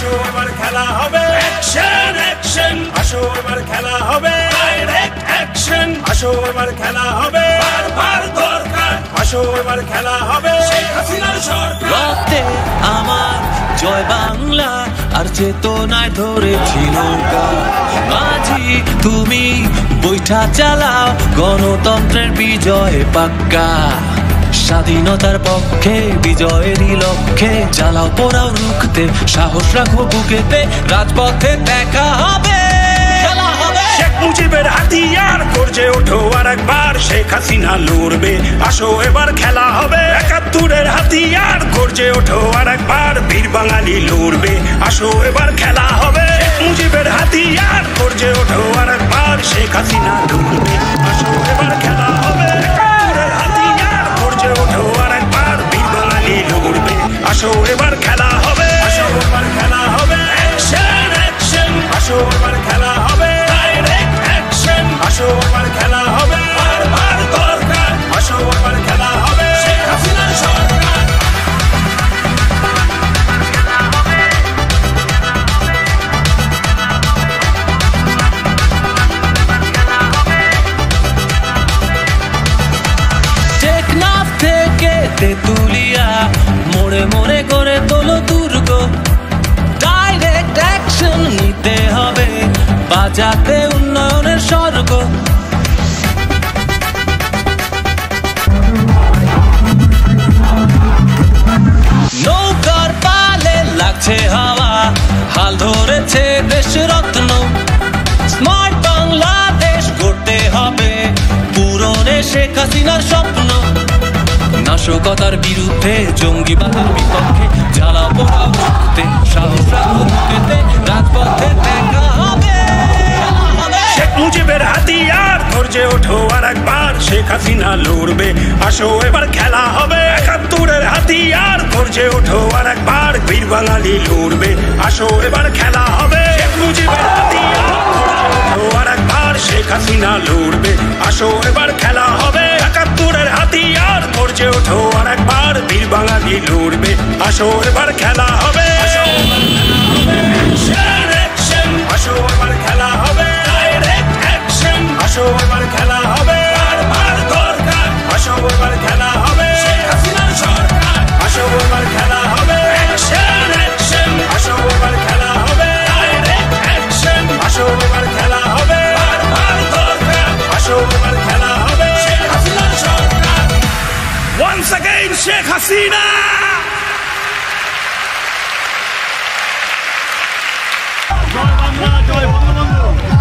আসো এবার খেলা হবে অ্যাকশন অ্যাকশন আসো এবার খেলা হবে ডাইরেক্ট অ্যাকশন আসো এবার খেলা হবে বারবার দরকার আসো এবার খেলা হবে শেখ হাসিনার সরকার রক্তে আমার জয় বাংলা আর চেতনায় ধরেছিল মাঝি তুমি বৈঠা চালাও গণতন্ত্রের বিজয় পাক্কা স্বাধীনতার পক্ষে বিজয়েরই লক্ষ্যে জ্বালাও পোড়াও রুখতে সাহস রাখো বুকেতে রাজপথে দেখা হবে শেখ মুজিবের হাতিয়ার গর্জে ওঠো আর একবার শেখ হাসিনা লড়বে আসো এবার খেলা হবে ৭১-এর হাতিয়ার গর্জে ওঠো আর একবার বীর বাঙালি লড়বে আসো এবার খেলা হবে শেখ মুজিবের হাতিয়ার গর্জে ওঠো আর একবার শেখ হাসিনা লড়বে আসো এবার খেলা হবে ৭১-এর হাতিয়ার গর্জে ওঠো আর একবার বীর বাঙালি লড়বে আসো এবার খেলা হবে আসো এবার খেলা হবে অ্যাকশন অ্যাকশন আসো এবার খেলা হবে আসো এবার খেলা হবে বারবার দরকার আসো এবার খেলা হবে শেখ হাসিনার সরকার টেকনাফ থেকে তেতুলিয়া মোড়ে মোড়ে করে তোলো দুর্গ ডাইরেক্ট অ্যাকশন নিতে হবে বাজাতে উন্নয়নের স্বর্গ নৌকার পালে লাগছে হাওয়া হাল ধরেছে দেশ রত্ন স্মার্ট বাংলাদেশ গড়তে হবে পূরণে শেখ হাসিনার স্বপ্ন নাশকতার বিরুদ্ধে জঙ্গিবাদের বিপক্ষে জ্বালা পোড়াও রুখতে সাহস রাখো বুকেতে রাজপথে দেখা হবে শেখ মুজিবের হাতিয়ার গর্জে ওঠো আর একবার শেখ হাসিনা লড়বে আসো এবার খেলা হবে ৭১-এর হাতিয়ার গর্জে ওঠো আর একবার বীর বাঙালি লড়বে আসো এবার খেলা হবে শেখ মুজিবের হাতিয়ার গর্জে ওঠো আর একবার শেখ হাসিনা লড়বে আসো এবার খেলা হবে ৭১-এর হাতিয়ার গর্জে ওঠো আর একবার বীর বাঙালি লড়বে আসো এবার খেলা হবে আসো এবার খেলা হবে আসো এবার খেলা হবে বারবার দরকার আসো এবার খেলা হবে শেখ হাসিনার সরকার আসো এবার খেলা হবে অ্যাকশন অ্যাকশন আসো এবার খেলা হবে ডাইরেক্ট অ্যাকশন আসো এবার খেলা হবে বারবার দরকার আসো এবার খেলা হবে শেখ হাসিনার সরকার ওয়ান্স अगेन শেখ হাসিনা জয় বাংলা জয় বঙ্গবন্ধু